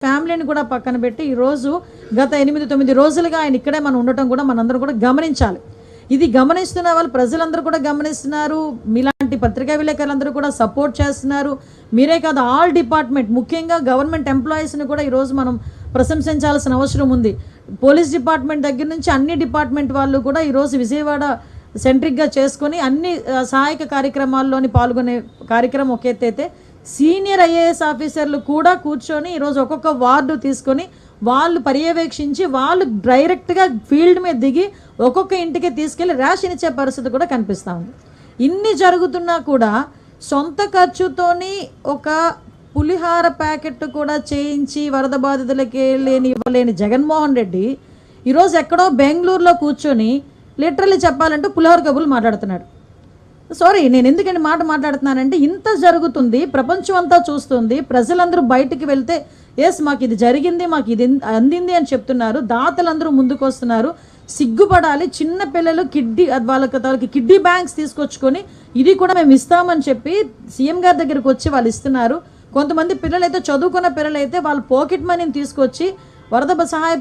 ఫ్యామిలీని కూడా పక్కన పెట్టి ఈరోజు గత 8-9 రోజులుగా ఆయన ఇక్కడే మనం ఉండటం కూడా మనందరం కూడా గమనించాలి. ఇది గమనిస్తున్న వాళ్ళు ప్రజలందరూ కూడా గమనిస్తున్నారు. మీలాంటి పత్రికా విలేకరులందరూ కూడా సపోర్ట్ చేస్తున్నారు. మీరే కాదు, ఆల్ డిపార్ట్మెంట్, ముఖ్యంగా గవర్నమెంట్ ఎంప్లాయీస్ని కూడా ఈరోజు మనం ప్రశంసించాల్సిన అవసరం ఉంది. పోలీస్ డిపార్ట్మెంట్ దగ్గర నుంచి అన్ని డిపార్ట్మెంట్ వాళ్ళు కూడా ఈరోజు విజయవాడ సెంట్రిక్గా చేసుకొని అన్ని సహాయక కార్యక్రమాల్లోని పాల్గొనే కార్యక్రమం ఒక ఎత్తైతే, సీనియర్ ఐఏఎస్ ఆఫీసర్లు కూడా కూర్చొని ఈరోజు ఒక్కొక్క వార్డు తీసుకొని వాళ్ళు పర్యవేక్షించి వాళ్ళు డైరెక్ట్గా ఫీల్డ్ మీద దిగి ఒక్కొక్క ఇంటికి తీసుకెళ్ళి రేషన్ ఇచ్చే పరిస్థితి కూడా కనిపిస్తూ ఉంది. ఇన్ని జరుగుతున్నా కూడా సొంత ఖర్చుతోని ఒక పులిహార ప్యాకెట్ కూడా చేయించి వరద బాధితులకి ఇవ్వలేని జగన్మోహన్ రెడ్డి ఈరోజు ఎక్కడో బెంగళూరులో కూర్చొని లిటరల్లీ చెప్పాలంటే పులిహోర కబుర్లు మాట్లాడుతున్నాడు. సారీ, నేను ఎందుకంటే మాట్లాడుతున్నానంటే ఇంత జరుగుతుంది, ప్రపంచం అంతా చూస్తుంది, ప్రజలందరూ బయటికి వెళ్తే ఎస్ మాకు ఇది జరిగింది, మాకు ఇది అందింది అని చెప్తున్నారు. దాతలందరూ ముందుకు వస్తున్నారు. సిగ్గుపడాలి. చిన్న పిల్లలు వాళ్ళకి కిడ్నీ బ్యాంక్స్ తీసుకొచ్చుకొని ఇది కూడా మేము ఇస్తామని చెప్పి సీఎం గారి దగ్గరికి వచ్చి వాళ్ళు ఇస్తున్నారు. కొంతమంది పిల్లలైతే, చదువుకున్న పిల్లలైతే వాళ్ళ పాకెట్ మనీని తీసుకొచ్చి వరద సహాయ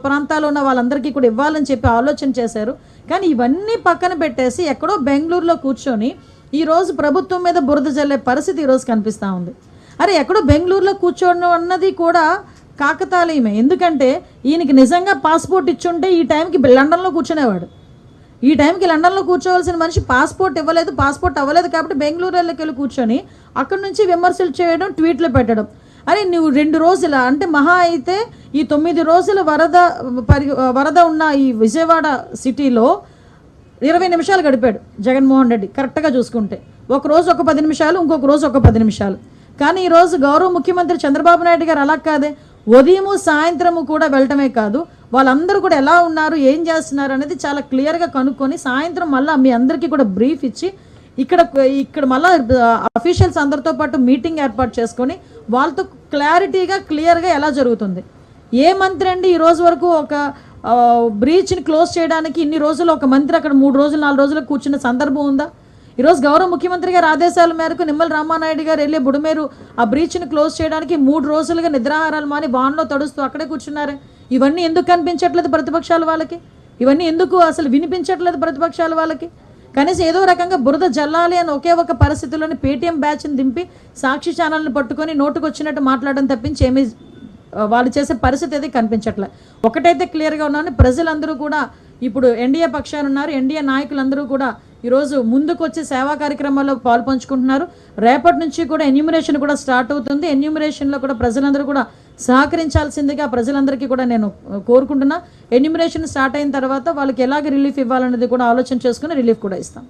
ప్రాంతాల్లో ఉన్న వాళ్ళందరికీ కూడా ఇవ్వాలని చెప్పి ఆలోచన చేశారు. కానీ ఇవన్నీ పక్కన పెట్టేసి ఎక్కడో బెంగళూరులో కూర్చొని ఈరోజు ప్రభుత్వం మీద బురద జల్లే పరిస్థితి ఈరోజు కనిపిస్తూ ఉంది. అరే, ఎక్కడో బెంగళూరులో కూర్చోవడం అన్నది కూడా కాకతాళీయమే. ఎందుకంటే ఈయనకి నిజంగా పాస్పోర్ట్ ఇచ్చుంటే ఈ టైంకి లండన్లో కూర్చునేవాడు. ఈ టైంకి లండన్లో కూర్చోవలసిన మనిషి పాస్పోర్ట్ ఇవ్వలేదు, పాస్పోర్ట్ అవ్వలేదు కాబట్టి బెంగళూరులోకి వెళ్ళి కూర్చొని అక్కడి నుంచి విమర్శలు చేయడం, ట్వీట్లు పెట్టడం. అరే, నువ్వు 2 రోజుల అంటే మహా అయితే ఈ 9 రోజుల వరద ఉన్న ఈ విజయవాడ సిటీలో 20 నిమిషాలు గడిపాడు జగన్మోహన్ రెడ్డి కరెక్ట్గా చూసుకుంటే. ఒక రోజు ఒక 10 నిమిషాలు, ఇంకొక రోజు ఒక 10 నిమిషాలు. కానీ ఈరోజు గౌరవ ముఖ్యమంత్రి చంద్రబాబు నాయుడు గారు అలా కాదే, ఉదయము సాయంత్రము కూడా వెళ్ళటమే కాదు, వాళ్ళందరూ కూడా ఎలా ఉన్నారు, ఏం చేస్తున్నారు అనేది చాలా క్లియర్గా కనుక్కొని సాయంత్రం మళ్ళీ మీ అందరికీ కూడా బ్రీఫ్ ఇచ్చి ఇక్కడ మళ్ళీ అఫీషియల్స్ అందరితో పాటు మీటింగ్ ఏర్పాటు చేసుకొని వాళ్ళతో క్లియర్గా ఎలా జరుగుతుంది. ఏ మంత్రి అండి ఈ రోజు వరకు ఒక బ్రీచ్ని క్లోజ్ చేయడానికి ఇన్ని రోజులు ఒక మంత్రి అక్కడ 3 రోజులు 4 రోజులు కూర్చున్న సందర్భం ఉందా? ఈరోజు గౌరవ ముఖ్యమంత్రి గారి ఆదేశాల మేరకు నిమ్మల రామానాయుడు గారు వెళ్ళి బుడమేరు ఆ బ్రీచ్ని క్లోజ్ చేయడానికి 3 రోజులుగా నిద్రాహారాలు మాని వాన్లో తడుస్తూ అక్కడే కూర్చున్నారే. ఇవన్నీ ఎందుకు కనిపించట్లేదు ప్రతిపక్షాల వాళ్ళకి? ఇవన్నీ ఎందుకు అసలు వినిపించట్లేదు ప్రతిపక్షాల వాళ్ళకి? కనీసం ఏదో రకంగా బురద జల్లాలి అని ఒకే ఒక పరిస్థితుల్లోని పేటీఎం బ్యాచ్ని దింపి సాక్షి ఛానల్ని పట్టుకొని నోటుకు వచ్చినట్టు మాట్లాడడం తప్పించి ఏమీ వాళ్ళు చేసే పరిస్థితి అయితే కనిపించట్లే. ఒకటైతే క్లియర్గా ఉన్నాను, ప్రజలందరూ కూడా ఇప్పుడు ఎన్డీఏ పక్షాలు ఉన్నారు. ఎన్డీఏ నాయకులందరూ కూడా ఈరోజు ముందుకు వచ్చి సేవా కార్యక్రమాల్లో పాల్పంచుకుంటున్నారు. రేపటి నుంచి కూడా ఎన్యూమరేషన్ కూడా స్టార్ట్ అవుతుంది. ఎన్యూమరేషన్లో కూడా ప్రజలందరూ కూడా సహకరించాల్సిందిగా ప్రజలందరికీ కూడా నేను కోరుకుంటున్నా. ఎన్యూమరేషన్ స్టార్ట్ అయిన తర్వాత వాళ్ళకి ఎలాగ రిలీఫ్ ఇవ్వాలనేది కూడా ఆలోచన చేసుకుని రిలీఫ్ కూడా ఇస్తాం.